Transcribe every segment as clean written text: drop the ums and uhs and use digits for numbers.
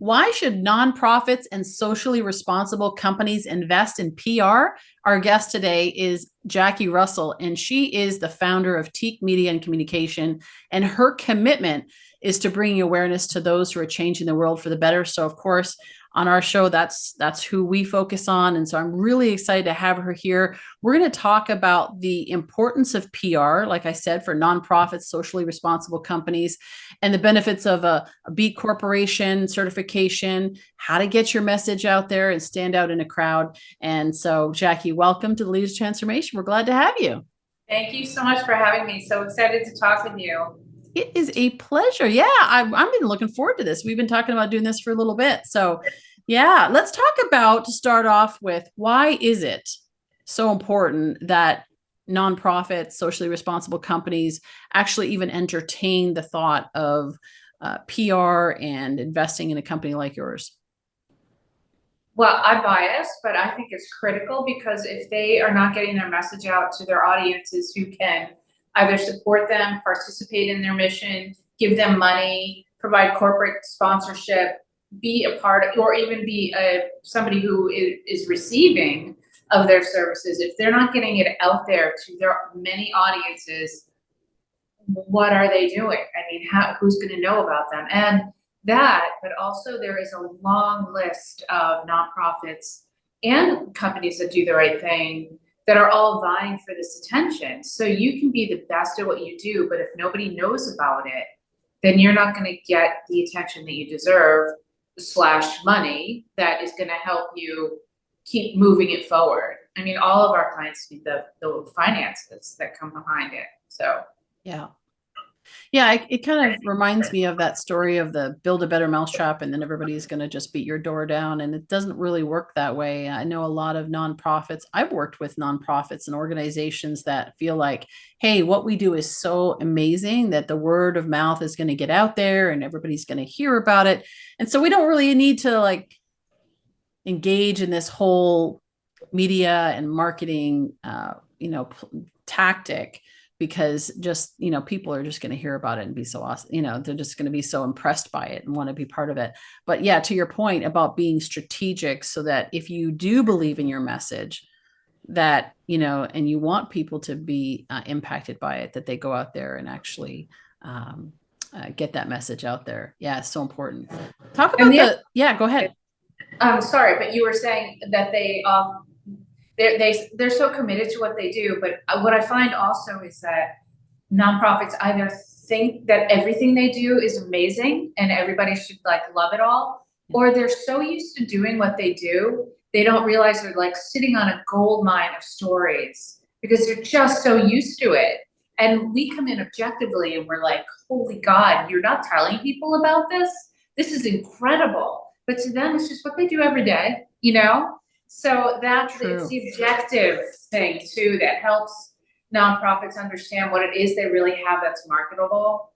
Why should nonprofits and socially responsible companies invest in PR? Our guest today is Jackie Russell, and she is the founder of Teak Media and Communication. And her commitment is to bringing awareness to those who are changing the world for the better. So, of course, on our show, that's who we focus on. And so I'm really excited to have her here. We're going to talk about the importance of PR, like I said, for nonprofits, socially responsible companies, and the benefits of a B Corporation certification, how to get your message out there and stand out in a crowd. And so, Jackie, welcome to the Leaders Transformation. We're glad to have you. Thank you so much for having me. So excited to talk with you. It is a pleasure. Yeah, I've been looking forward to this. We've been talking about doing this for a little bit. So yeah, let's talk about, to start off with, why is it so important that nonprofits, socially responsible companies actually even entertain the thought of PR and investing in a company like yours? Well, I'm biased, but I think it's critical because if they are not getting their message out to their audiences who can either support them, participate in their mission, give them money, provide corporate sponsorship, be a part of, or even be somebody who is receiving of their services, if they're not getting it out there to their many audiences, what are they doing? I mean, who's going to know about them? And that, but also there is a long list of nonprofits and companies that do the right thing that are all vying for this attention. So you can be the best at what you do, but if nobody knows about it, then you're not going to get the attention that you deserve / money that is going to help you keep moving it forward. I mean, all of our clients need the finances that come behind it. So yeah. It kind of reminds me of that story of the build a better mousetrap and then everybody's going to just beat your door down. And it doesn't really work that way. I know a lot of nonprofits. I've worked with nonprofits and organizations that feel like, hey, what we do is so amazing that the word of mouth is going to get out there and everybody's going to hear about it. And so we don't really need to engage in this whole media and marketing, tactic, because just, people are just going to hear about it and be so awesome. They're just going to be so impressed by it and want to be part of it. But yeah, to your point about being strategic, so that if you do believe in your message, that, and you want people to be impacted by it, that they go out there and actually get that message out there. Yeah, it's so important. Talk about go ahead. Sorry, but you were saying that they're so committed to what they do. But what I find also is that nonprofits either think that everything they do is amazing and everybody should love it all, or they're so used to doing what they do, they don't realize they're sitting on a gold mine of stories because they're just so used to it. And we come in objectively and we're like, holy God, you're not telling people about this? This is incredible. But to them, it's just what they do every day, So it's the objective thing too that helps nonprofits understand what it is they really have that's marketable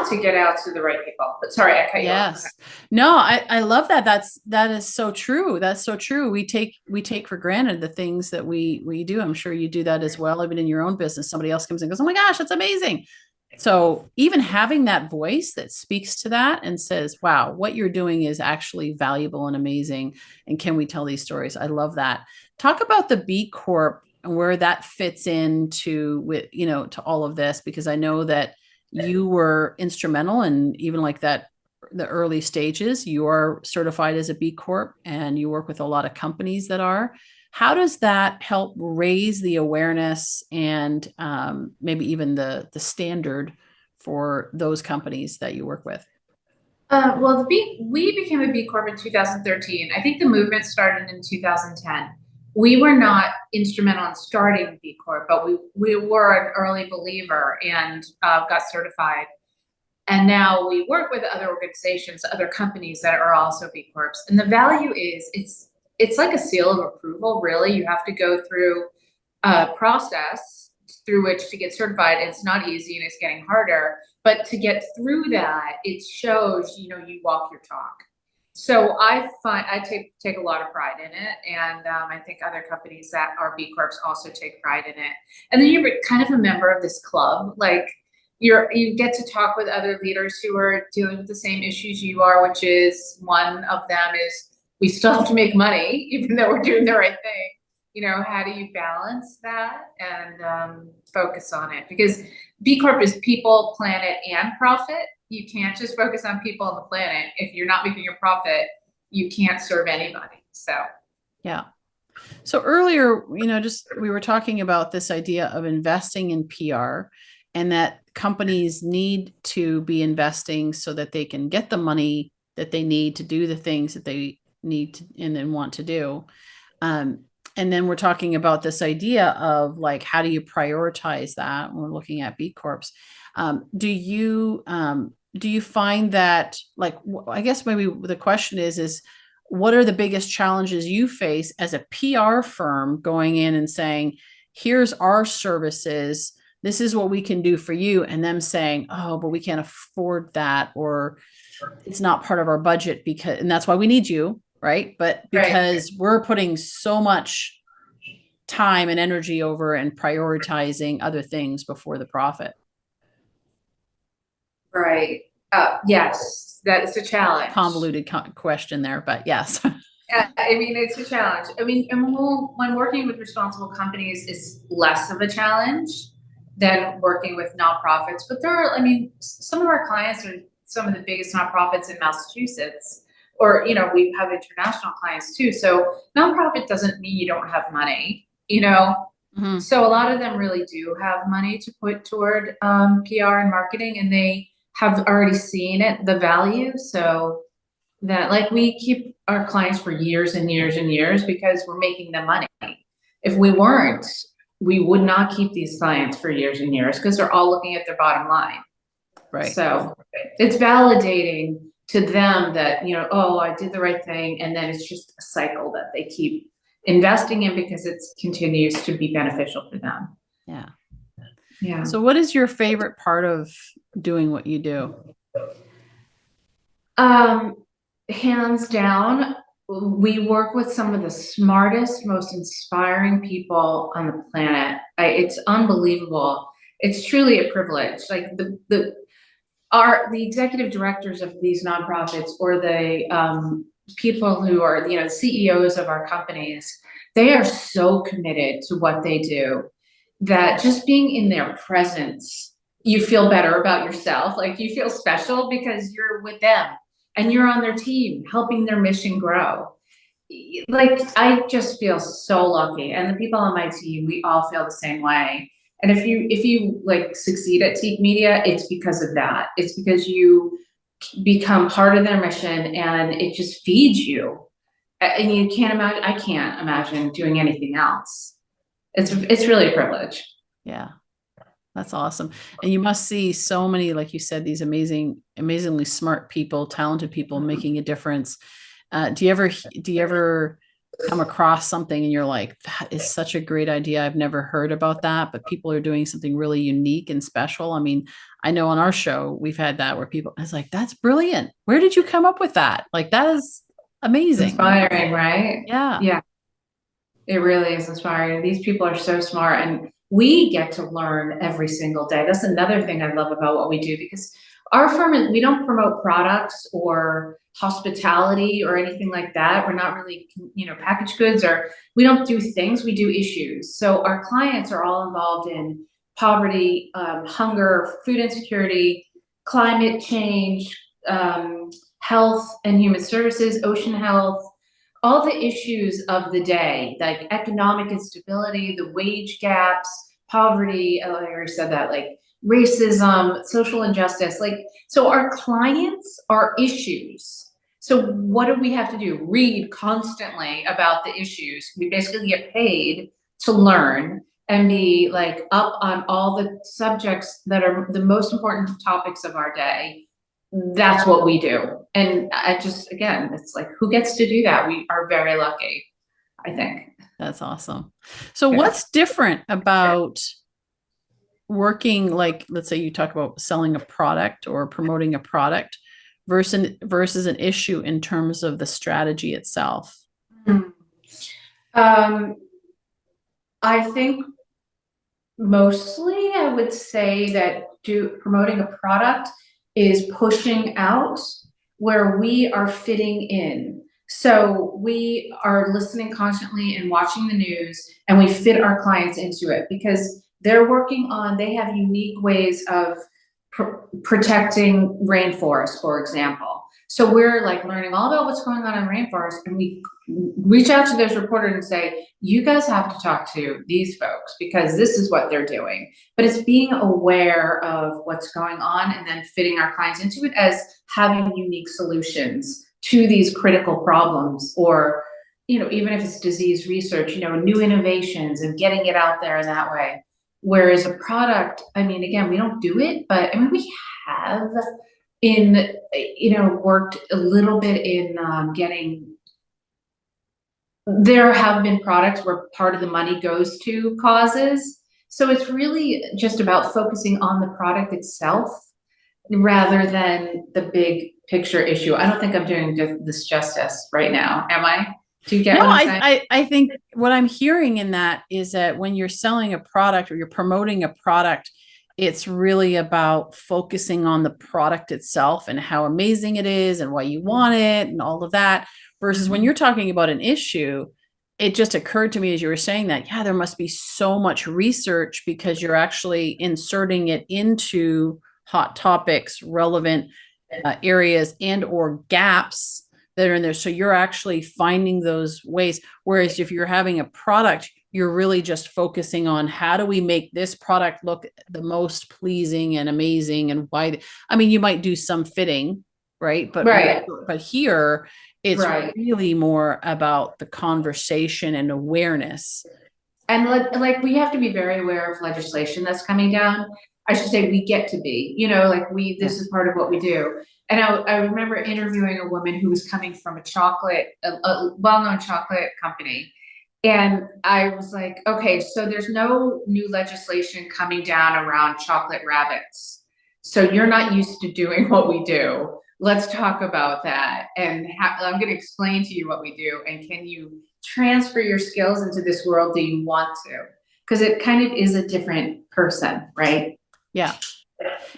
to get out to the right people. But sorry, I cut you off. Yes. No, I love that. That is so true. That's so true. We take for granted the things that we do. I'm sure you do that as well. Even in your own business, somebody else comes in and goes, oh my gosh, that's amazing. So even having that voice that speaks to that and says, wow, what you're doing is actually valuable and amazing. And can we tell these stories? I love that. Talk about the B Corp and where that fits into to all of this, because I know that you were instrumental and even the early stages. You are certified as a B Corp and you work with a lot of companies that are. How does that help raise the awareness and maybe even the standard for those companies that you work with? Well, we became a B Corp in 2013. I think the movement started in 2010. We were not instrumental in starting B Corp, but we were an early believer and got certified. And now we work with other organizations, other companies that are also B Corps. And the value is it's like a seal of approval, really. You have to go through a process through which to get certified. It's not easy and it's getting harder, but to get through that, it shows, you walk your talk. So I take a lot of pride in it. And I think other companies that are B Corps also take pride in it. And then you're kind of a member of this club, you get to talk with other leaders who are dealing with the same issues you are, which is one of them is we still have to make money, even though we're doing the right thing. How do you balance that and focus on it? Because B Corp is people, planet, and profit. You can't just focus on people and the planet. If you're not making a profit, you can't serve anybody. So, yeah. So earlier, just we were talking about this idea of investing in PR and that companies need to be investing so that they can get the money that they need to do the things that they need to and then want to do. And then we're talking about this idea of like, how do you prioritize that when we're looking at B Corps? Do you find that, like, I guess maybe the question is what are the biggest challenges you face as a PR firm going in and saying, here's our services, this is what we can do for you, and them saying, oh, but we can't afford that, or it's not part of our budget and that's why we need you, right? But because we're putting so much time and energy over and prioritizing other things before the profit. Right. Yes, that is a challenge. Convoluted question there, but yes. It's a challenge. And when working with responsible companies is less of a challenge than working with nonprofits. But some of our clients are some of the biggest nonprofits in Massachusetts, or, we have international clients too. So nonprofit doesn't mean you don't have money, Mm-hmm. So a lot of them really do have money to put toward PR and marketing, and they have already seen the value. So that, like, we keep our clients for years and years and years because we're making them money. If we weren't, we would not keep these clients for years and years because they're all looking at their bottom line. Right. So it's validating to them that, oh, I did the right thing. And then it's just a cycle that they keep investing in because it continues to be beneficial for them. Yeah. Yeah. So what is your favorite part of doing what you do? Hands down, we work with some of the smartest, most inspiring people on the planet. It's unbelievable. It's truly a privilege. Like the executive directors of these nonprofits, or the people who are, CEOs of our companies, they are so committed to what they do that just being in their presence, you feel better about yourself. Like, you feel special because you're with them and you're on their team, helping their mission grow. Like, I just feel so lucky. And the people on my team, we all feel the same way. And if you like succeed at Teak Media, it's because of that. It's because you become part of their mission and it just feeds you. And I can't imagine doing anything else. It's really a privilege. Yeah. That's awesome. And you must see so many, like you said, these amazingly smart people, talented people making a difference. Do you ever come across something and you're like, that is such a great idea, I've never heard about that, but people are doing something really unique and special? I know on our show, we've had that where it's like, that's brilliant. Where did you come up with that? Like, that is amazing. Inspiring, right? Yeah. Yeah. It really is inspiring. These people are so smart, and we get to learn every single day. That's another thing I love about what we do, because our firm, we don't promote products or hospitality or anything like that. We're not really, packaged goods, or we don't do things, we do issues. So our clients are all involved in poverty, hunger, food insecurity, climate change, health and human services, ocean health, all the issues of the day, like economic instability, the wage gaps, poverty, I already said that, like racism, social injustice. Like, so our clients are issues. So what do we have to do? Read constantly about the issues. We basically get paid to learn and be like up on all the subjects that are the most important topics of our day. That's what we do. And again, it's like, who gets to do that? We are very lucky, I think. That's awesome. So what's different about working, like, let's say you talk about selling a product or promoting a product versus an issue in terms of the strategy itself? I think Mostly, I would say that promoting a product is pushing out where we are fitting in. So we are listening constantly and watching the news, and we fit our clients into it because they have unique ways of protecting rainforests, for example. So we're like learning all about what's going on in rainforests, and we reach out to those reporters and say, you guys have to talk to these folks because this is what they're doing. But it's being aware of what's going on and then fitting our clients into it as having unique solutions to these critical problems, or, even if it's disease research, new innovations and getting it out there in that way. Whereas a product, I mean, again, we don't do it, but I mean, we have worked a little bit in getting, there have been products where part of the money goes to causes. So it's really just about focusing on the product itself rather than the big picture issue. I don't think I'm doing this justice right now. Am I? Do you get No, what I'm saying? I think what I'm hearing in that is that when you're selling a product or you're promoting a product, it's really about focusing on the product itself and how amazing it is and why you want it and all of that. Versus when you're talking about an issue, it just occurred to me as you were saying that, yeah, there must be so much research because you're actually inserting it into hot topics, relevant areas and or gaps that are in there. So you're actually finding those ways. Whereas if you're having a product, you're really just focusing on how do we make this product look the most pleasing and amazing and why. I mean, you might do some fitting, right? Right. But here it's Right. really more about the conversation and awareness. And like we have to be very aware of legislation that's coming down. I should say we get to be, this is part of what we do. And I remember interviewing a woman who was coming from a well-known chocolate company. And I was like, okay, so there's no new legislation coming down around chocolate rabbits. So you're not used to doing what we do. Let's talk about that. And I'm going to explain to you what we do. And can you transfer your skills into this world? Do you want to? Because it kind of is a different person, right? Yeah.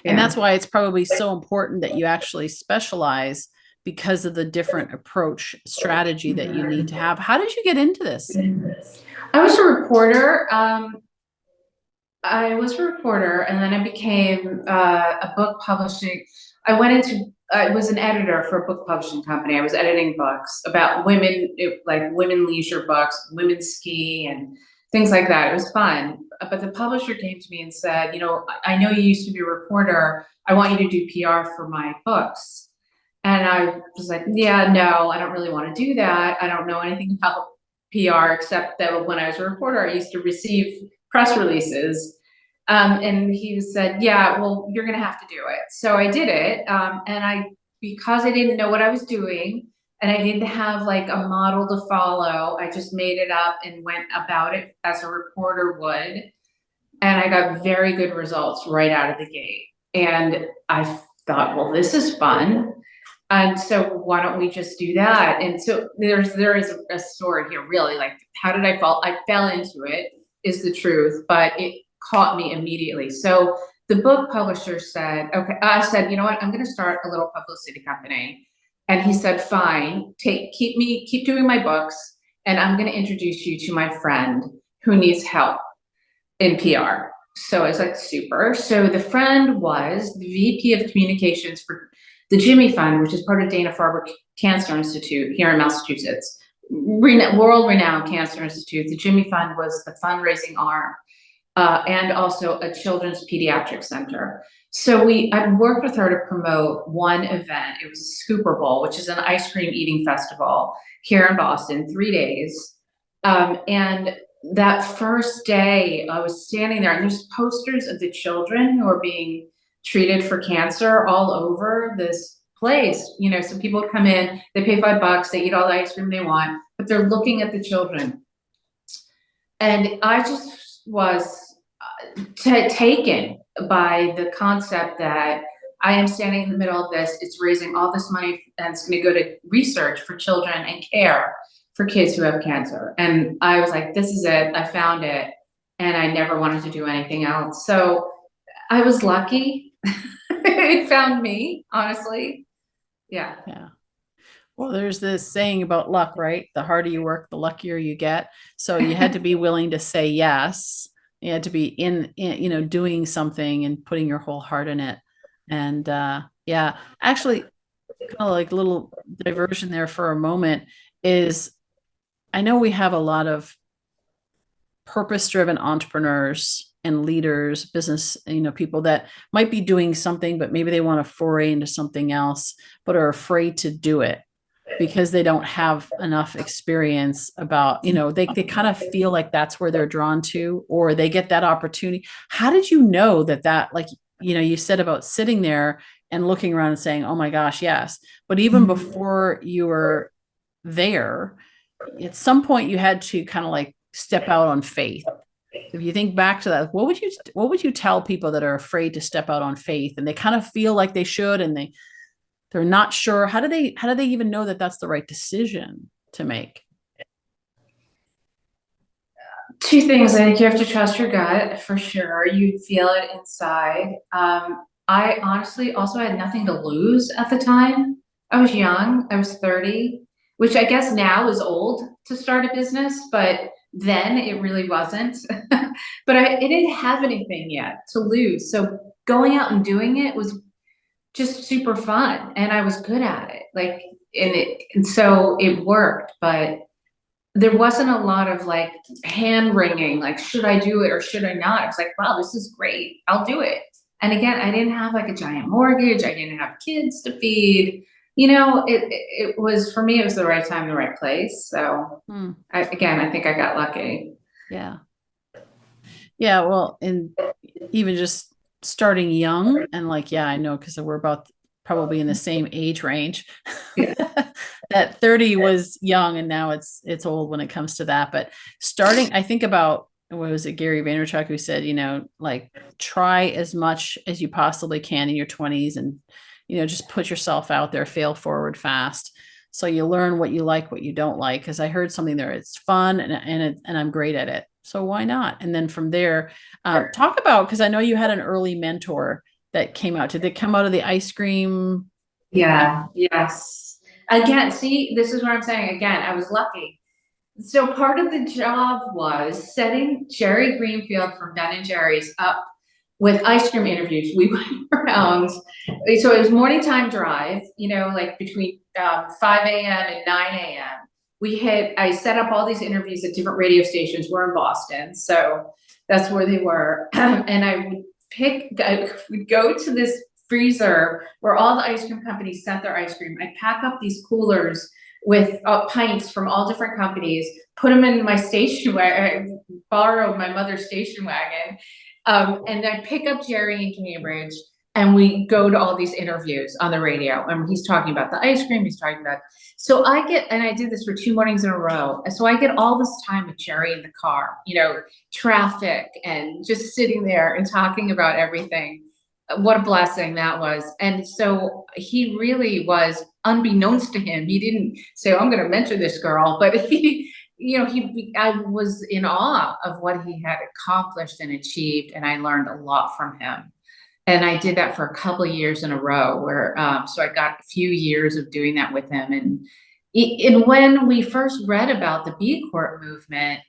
And that's why it's probably so important that you actually specialize because of the different approach strategy that you need to have. How did you get into this? I was a reporter. I was a reporter, and then I became a book publishing. I was an editor for a book publishing company. I was editing books about women, like women leisure books, women ski, and things like that. It was fun. But the publisher came to me and said, I know you used to be a reporter. I want you to do PR for my books. And I was like, yeah, no, I don't really want to do that. I don't know anything about PR except that when I was a reporter, I used to receive press releases. And he said, yeah, well, you're going to have to do it. So I did it. Because I didn't know what I was doing and I didn't have like a model to follow, I just made it up and went about it as a reporter would. And I got very good results right out of the gate. And I thought, well, this is fun. And so why don't we just do that? And so there is a story here, really, like how did I fall? I fell into it is the truth, but it caught me immediately. So the book publisher said, okay, I said, you know what, I'm going to start a little publicity company. And he said, fine, keep doing my books. And I'm going to introduce you to my friend who needs help in PR. So I was like, super. So the friend was the VP of communications for the Jimmy Fund, which is part of Dana-Farber Cancer Institute here in Massachusetts, world-renowned cancer institute. The Jimmy Fund was the fundraising arm, and also a children's pediatric center. So I worked with her to promote one event. It was a Scooper Bowl, which is an ice cream eating festival here in Boston, 3 days. And that first day I was standing there and there's posters of the children who are being treated for cancer all over this place. So people come in, they pay $5, they eat all the ice cream they want, but they're looking at the children. And I just was taken by the concept that I am standing in the middle of this. It's raising all this money and it's going to go to research for children and care for kids who have cancer. And I was like, this is it. I found it. and I never wanted to do anything else. So I was lucky. It found me, honestly. Yeah. Yeah. Well, there's this saying about luck, right? The harder you work, the luckier you get. So you had to be willing to say yes. You had to be in doing something and putting your whole heart in it. And yeah, actually, kind of like a little diversion there for a moment is I know we have a lot of purpose-driven entrepreneurs and leaders, business, people that might be doing something, but maybe they want to foray into something else, but are afraid to do it because they don't have enough experience about, they kind of feel like that's where they're drawn to, or they get that opportunity. How did you know that like, you said about sitting there and looking around and saying, oh my gosh, yes. But even before you were there, at some point you had to kind of like step out on faith. If you think back to that, what would you tell people that are afraid to step out on faith and they kind of feel like they should and they're not sure? How do they even know that that's the right decision to make? Two things. I think you have to trust your gut for sure. You feel it inside. I honestly also had nothing to lose at the time. I was young. I was 30, which I guess now is old to start a business, but then it really wasn't. But I didn't have anything yet to lose. So going out and doing it was just super fun, and I was good at it. Like, and so it worked, but there wasn't a lot of like hand wringing, like, should I do it or should I not? It's like, wow, this is great. I'll do it. And again, I didn't have like a giant mortgage. I didn't have kids to feed. It was, for me, it was the right time, the right place. So I think I got lucky. Yeah. Yeah. Well, and even just starting young and like, yeah, I know, because we're about probably in the same age range. Yeah. That 30 was young and now it's old when it comes to that. But starting, I think about, what was it, Gary Vaynerchuk, who said, like, try as much as you possibly can in your 20s and, just put yourself out there, fail forward fast. So you learn what you like, what you don't like. Cause I heard something there. It's fun and I'm great at it. So why not? And then from there, talk about, cause I know you had an early mentor that came out. Did they come out of the ice cream? Yeah. Yes. Again, see, this is what I'm saying. Again, I was lucky. So part of the job was setting Jerry Greenfield from Ben and Jerry's up with ice cream interviews. We went around, so it was morning time drive, like between 5 a.m. and 9 a.m. I set up all these interviews at different radio stations. We're in Boston, so that's where they were. And I would go to this freezer where all the ice cream companies sent their ice cream. I'd pack up these coolers with pints from all different companies, put them in my station wagon. I borrowed my mother's station wagon, and then pick up Jerry in Cambridge, and we go to all these interviews on the radio. And he's talking about the ice cream. He's talking about, and I did this for 2 mornings in a row. And so I get all this time with Jerry in the car, traffic and just sitting there and talking about everything. What a blessing that was. And so he really was, unbeknownst to him, he didn't say, oh, I'm going to mentor this girl, but I was in awe of what he had accomplished and achieved. And I learned a lot from him. And I did that for a couple of years in a row where, so I got a few years of doing that with him. And when we first read about the B Corp movement,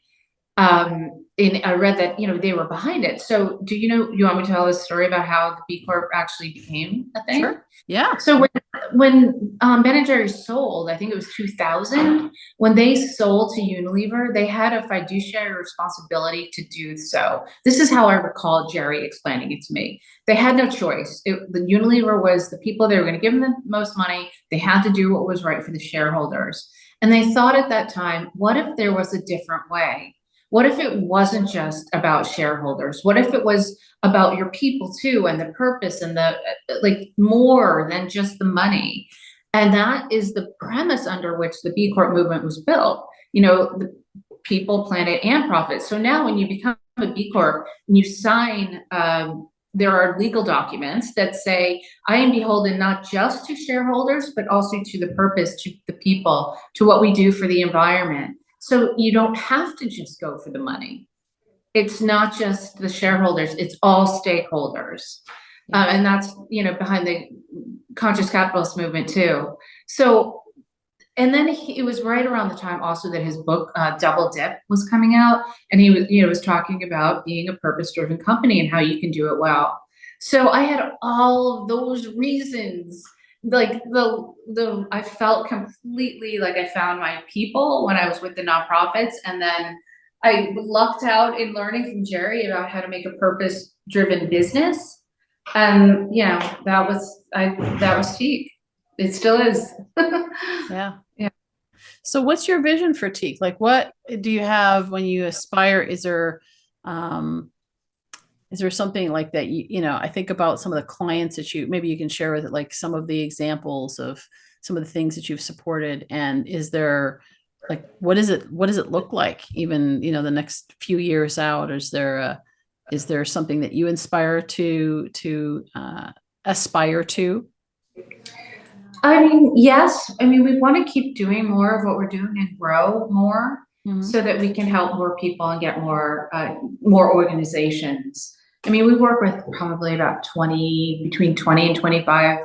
and I read that, they were behind it. So you want me to tell a story about how the B Corp actually became a thing? Sure. Yeah. So when Ben and Jerry sold, I think it was 2000, when they sold to Unilever, they had a fiduciary responsibility to do so. This is how I recall Jerry explaining it to me. They had no choice. The Unilever was the people, they were going to give them the most money. They had to do what was right for the shareholders. And they thought at that time, what if there was a different way? What if it wasn't just about shareholders? What if it was about your people too, and the purpose and the, like, more than just the money? And that is the premise under which the B Corp movement was built. The people, planet, and profit. So now when you become a B Corp and you sign, there are legal documents that say, I am beholden not just to shareholders, but also to the purpose, to the people, to what we do for the environment. So you don't have to just go for the money. it's not just the shareholders, it's all stakeholders. And that's, behind the conscious capitalist movement too. So, and then it was right around the time also that his book, Double Dip, was coming out. And he was talking about being a purpose-driven company and how you can do it well. So I had all of those reasons, like I felt completely like I found my people when I was with the nonprofits. And then I lucked out in learning from Jerry about how to make a purpose-driven business. And that was Teak. It still is. Yeah. Yeah. So what's your vision for Teak? Like, what do you have when you aspire? Is there something like that? I think about some of the clients that maybe you can share with it, like some of the examples of some of the things that you've supported. And is there, like, what does it look like even, the next few years out? Is there something that you inspire to aspire to? I mean, yes. I mean, we want to keep doing more of what we're doing and grow more so that we can help more people and get more organizations. I mean, we work with probably about between 20 and 25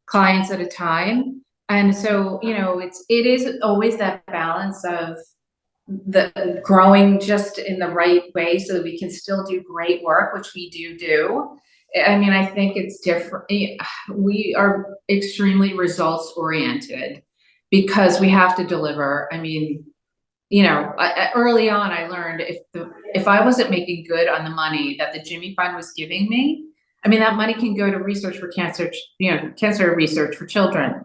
clients at a time. And so, it is always that balance of the growing just in the right way so that we can still do great work, which we do. I mean, I think it's different. We are extremely results oriented because we have to deliver. I mean, early on, I learned if I wasn't making good on the money that the Jimmy Fund was giving me, I mean, that money can go to research for cancer, cancer research for children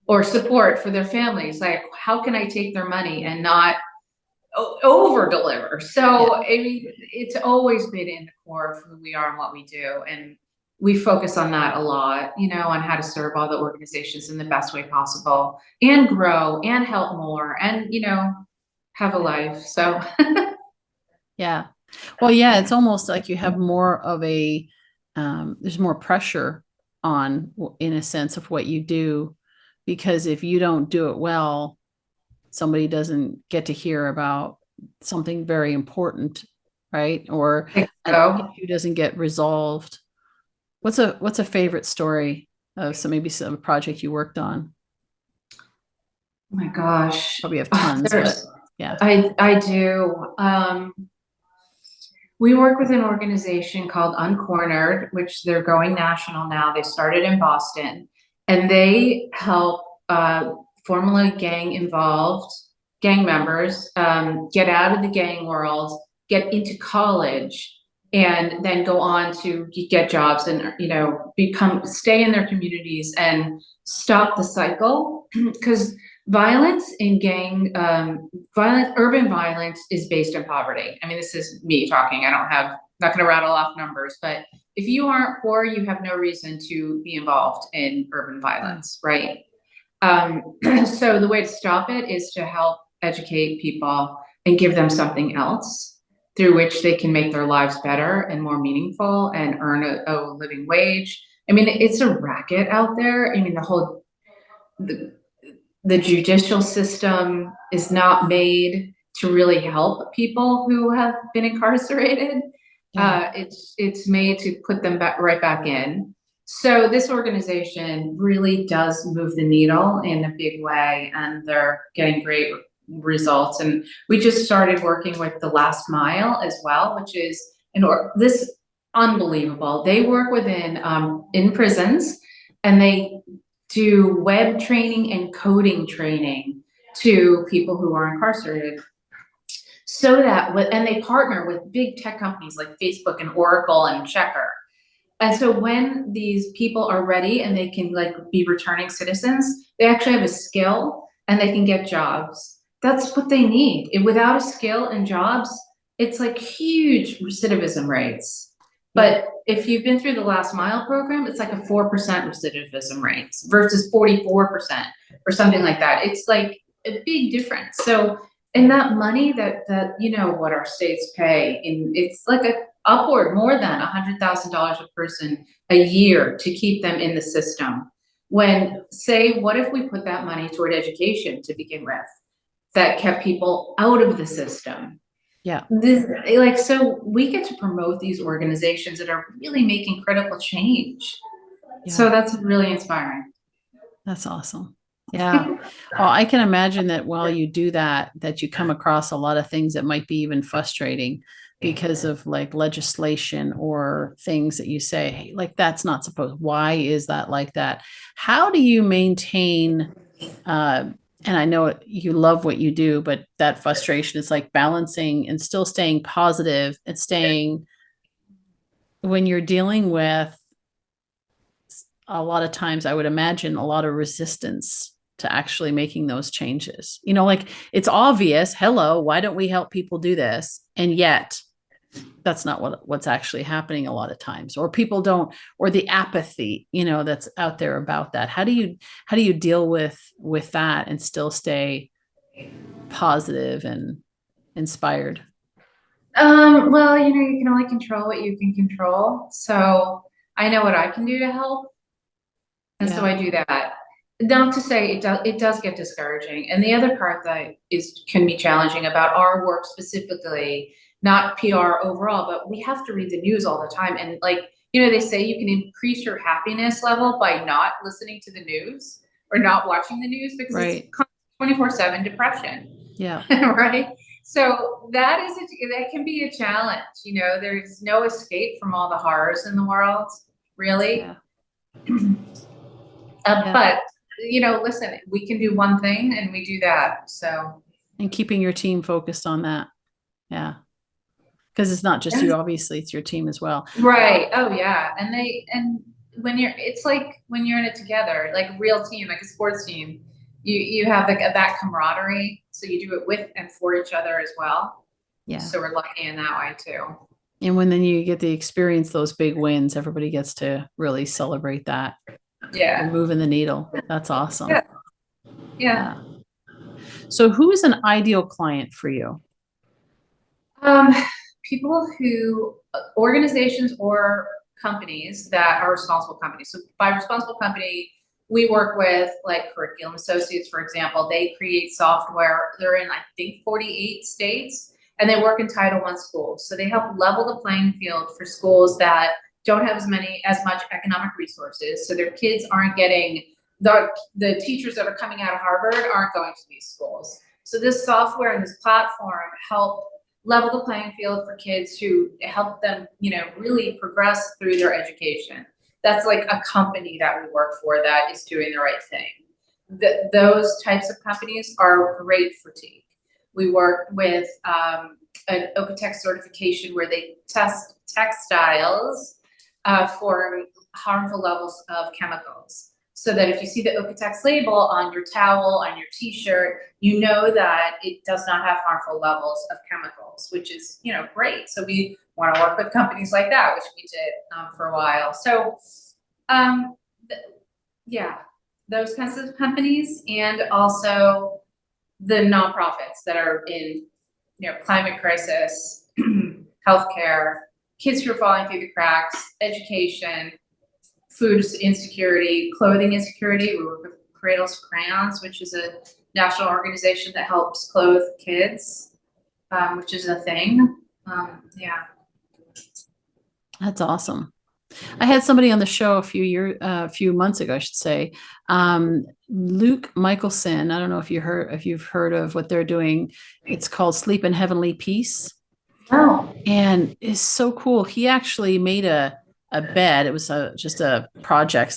or support for their families. Like, how can I take their money and not over deliver? So I mean, it's always been in the core of who we are and what we do, and we focus on that a lot, on how to serve all the organizations in the best way possible and grow and help more and have a life. So Yeah. Well, yeah, it's almost like you have more of there's more pressure on, in a sense, of what you do, because if you don't do it well, somebody doesn't get to hear about something very important, right? Or an issue doesn't get resolved. What's a favorite story of maybe some project you worked on? oh my gosh, Probably have tons, but yeah. I do. We work with an organization called Uncornered, which they're going national now. They started in Boston, and they help formerly gang-involved gang members get out of the gang world, get into college, and then go on to get jobs and stay in their communities and stop the cycle. Because violence in urban violence is based in poverty. I mean, this is me talking. Not going to rattle off numbers, but if you aren't poor, you have no reason to be involved in urban violence, right? So the way to stop it is to help educate people and give them something else through which they can make their lives better and more meaningful and earn a living wage. I mean, it's a racket out there. I mean, the judicial system is not made to really help people who have been incarcerated. Yeah. It's made to put them right back in. So this organization really does move the needle in a big way, and they're getting great results. And we just started working with the Last Mile as well, which is this unbelievable. They work in prisons, and they do web training and coding training to people who are incarcerated. So that, and they partner with big tech companies like Facebook and Oracle and Checker. And so when these people are ready and they can be returning citizens, they actually have a skill and they can get jobs. That's what they need. Without a skill and jobs, it's huge recidivism rates. But if you've been through the Last Mile program, it's like a 4% recidivism rates versus 44% or something like that. It's like a big difference. So, and that money that what our states pay, it's upward more than $100,000 a person a year to keep them in the system. When, what if we put that money toward education to begin with, that kept people out of the system? Yeah. So we get to promote these organizations that are really making critical change. Yeah. So that's really inspiring. That's awesome. Yeah. Well, I can imagine that while you do that, that you come across a lot of things that might be even frustrating because of like legislation or things that you say, hey, like that's not supposed. Why is that like that? How do you maintain and I know you love what you do, but that frustration is like balancing and still staying positive and staying when you're dealing with a lot of times I would imagine a lot of resistance to actually making those changes. You know, like it's obvious, hello, why don't we help people do this? And yet that's not what's actually happening a lot of times. Or people don't, or the apathy, you know, that's out there about that. How do you deal with that and still stay positive and inspired? Well, you can only control what you can control. So I know what I can do to help. And so Yeah. I do that. Not to say it does get discouraging. And the other part that can be challenging about our work specifically, not PR overall, but we have to read the news all the time. And they say you can increase your happiness level by not listening to the news or not watching the news because it's Right. 24/7 depression. Yeah. Right? So that can be a challenge. There's no escape from all the horrors in the world, really. Yeah. Yeah. But listen, we can do one thing and we do that. So And keeping your team focused on that. Yeah. Because it's not just you, obviously, it's your team as well. right. Oh yeah. And it's like when you're in it together, like a real team, like a sports team, you have that camaraderie. So you do it with and for each other as well. Yeah. So we're lucky in that way too. And when then you get to experience those big wins, everybody gets to really celebrate that. You're Yeah. moving the needle. That's Yeah. awesome. Yeah. Yeah. So who's an ideal client for you? Um, People organizations or companies that are responsible companies. So by responsible company, we work with like Curriculum Associates, for example. They create software. They're in, I think, 48 states, and they work in Title I schools. So they help level the playing field for schools that don't have as much economic resources. So their kids aren't getting the teachers that are coming out of Harvard aren't going to these schools. So this software and this platform help level the playing field for kids to help them, really progress through their education. That's like a company that we work for that is doing the right thing. Those types of companies are great for Teak. We work with an OpenText certification where they test textiles for harmful levels of chemicals. So that if you see the OpenText label on your towel, on your t-shirt, you know that it does not have harmful levels of chemicals, which is, great. So we want to work with companies like that, which we did for a while. So, yeah, those kinds of companies, and also the nonprofits that are in, climate crisis, healthcare, kids who are falling through the cracks, education, food insecurity, clothing insecurity. We work with Cradles for Crayons, which is a national organization that helps clothe kids, which is a thing. Yeah. That's awesome. I had somebody on the show a few months ago, I should say. Luke Michelson. I don't know if you've heard of what they're doing. It's called Sleep in Heavenly Peace. Oh. And it's so cool. He actually made a bed. It was just a project.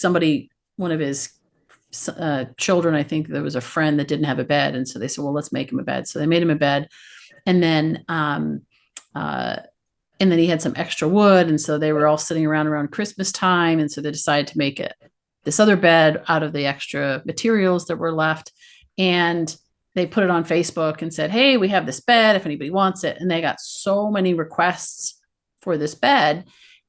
One of his children, I think there was a friend that didn't have a bed. And so they said, well, let's make him a bed. So they made him a bed. And then, uh, and then he had some extra wood. And so they were all sitting around Christmas time. And so they decided to make this other bed out of the extra materials that were left. And they put it on Facebook and said, hey, we have this bed if anybody wants it. And they got so many requests for this bed,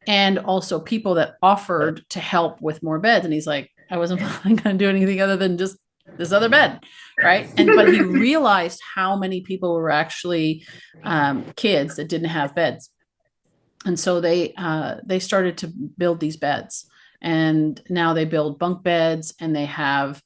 and also people that offered to help with more beds. And he's like, I wasn't going to do anything other than just this other bed. Right. But he realized how many people were actually kids that didn't have beds. And so they started to build these beds, and now they build bunk beds, and they have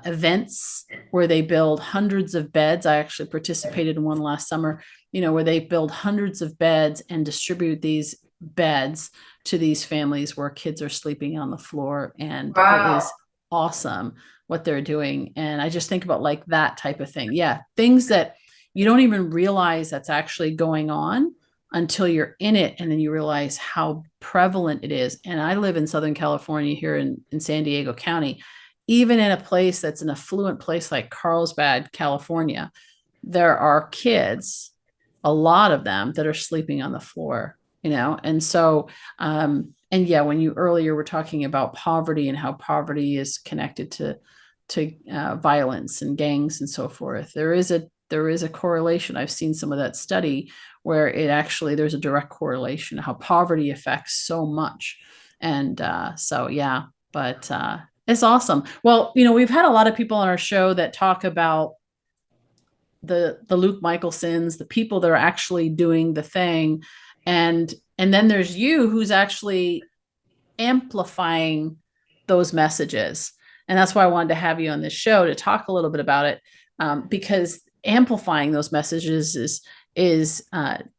events where they build hundreds of beds. I actually participated in one last summer, where they build hundreds of beds and distribute these beds to these families where kids are sleeping on the floor. And it Wow. is awesome what they're doing. And I just think about like that type of thing. Yeah. Things that you don't even realize that's actually going on until you're in it. And then you realize how prevalent it is. And I live in Southern California here in San Diego County. Even in a place that's an affluent place like Carlsbad, California, there are kids, a lot of them, that are sleeping on the floor, And so, and yeah, when you earlier were talking about poverty and how poverty is connected to violence and gangs and so forth, there is a correlation. I've seen some of that study where there's a direct correlation how poverty affects so much. And so, yeah, but it's awesome. Well, we've had a lot of people on our show that talk about the Luke Michelsons, the people that are actually doing the thing. And then there's you who's actually amplifying those messages. And that's why I wanted to have you on this show to talk a little bit about it, because amplifying those messages is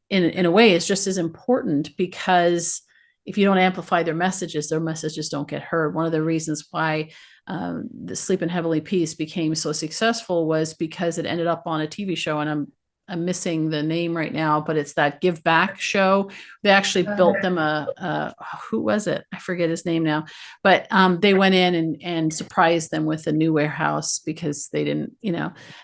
in a way is just as important, because if you don't amplify their messages don't get heard. One of the reasons why the Sleep in Heavenly Peace became so successful was because it ended up on a TV show, and I'm missing the name right now, but it's that Give Back show. They actually built them who was it? I forget his name now, but they went in and surprised them with a new warehouse because they didn't,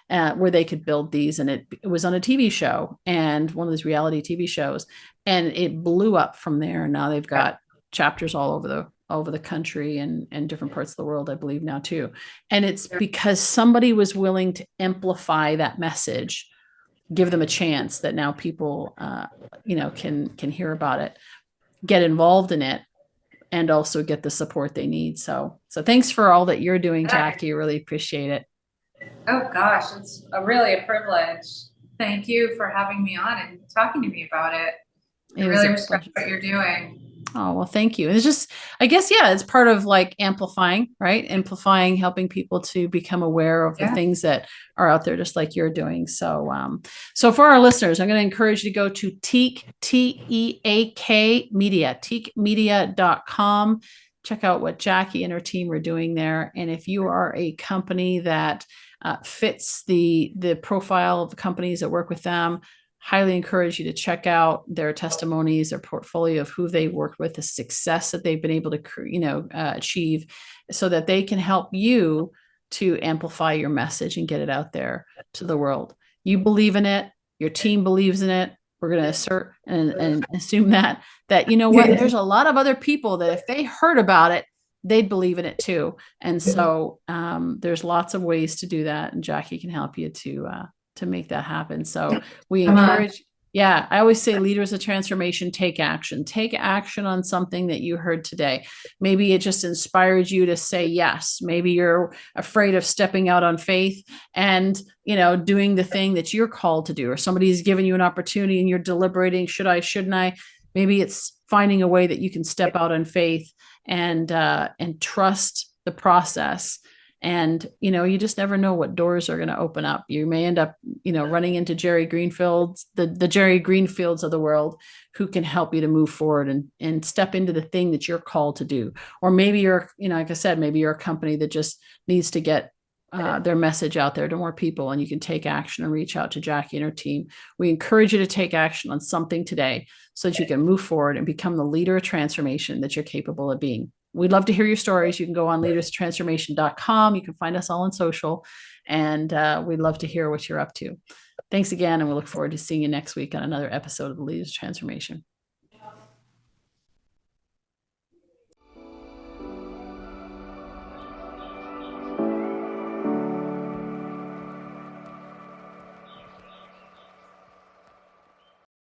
where they could build these. And it was on a TV show, and one of those reality TV shows, and it blew up from there. And now they've got chapters all over the country and different parts of the world, I believe now too. And it's because somebody was willing to amplify that message, give them a chance that now people, can hear about it, get involved in it, and also get the support they need. So thanks for all that you're doing, Jackie. Really appreciate it. Oh gosh, it's really a privilege. Thank you for having me on and talking to me about it. I really respect what you're doing. Oh, well, thank you. And it's just, I guess, yeah, it's part of like amplifying, right? Amplifying, helping people to become aware of the things that are out there, just like you're doing. So, so for our listeners, I'm going to encourage you to go to Teak, Teak Media, teakmedia.com. Check out what Jackie and her team are doing there. And if you are a company that fits the profile of the companies that work with them, highly encourage you to check out their testimonies, their portfolio of who they worked with, the success that they've been able to, achieve, so that they can help you to amplify your message and get it out there to the world. You believe in it. Your team believes in it. We're going to assert and assume that, there's a lot of other people that if they heard about it, they'd believe in it too. And so there's lots of ways to do that. And Jackie can help you to make that happen. So we encourage, I always say leaders of transformation, take action on something that you heard today. Maybe it just inspired you to say yes. Maybe you're afraid of stepping out on faith and, doing the thing that you're called to do, or somebody's given you an opportunity and you're deliberating, should I, shouldn't I? Maybe it's finding a way that you can step out on faith and trust the process. And, you just never know what doors are going to open up. You may end up, running into Jerry Greenfield, the Jerry Greenfields of the world, who can help you to move forward and step into the thing that you're called to do. Or maybe you're, like I said, maybe you're a company that just needs to get their message out there to more people, and you can take action and reach out to Jackie and her team. We encourage you to take action on something today so that you can move forward and become the leader of transformation that you're capable of being. We'd love to hear your stories. You can go on leaderstransformation.com. You can find us all on social, and we'd love to hear what you're up to. Thanks again, and we look forward to seeing you next week on another episode of the Leaders Transformation.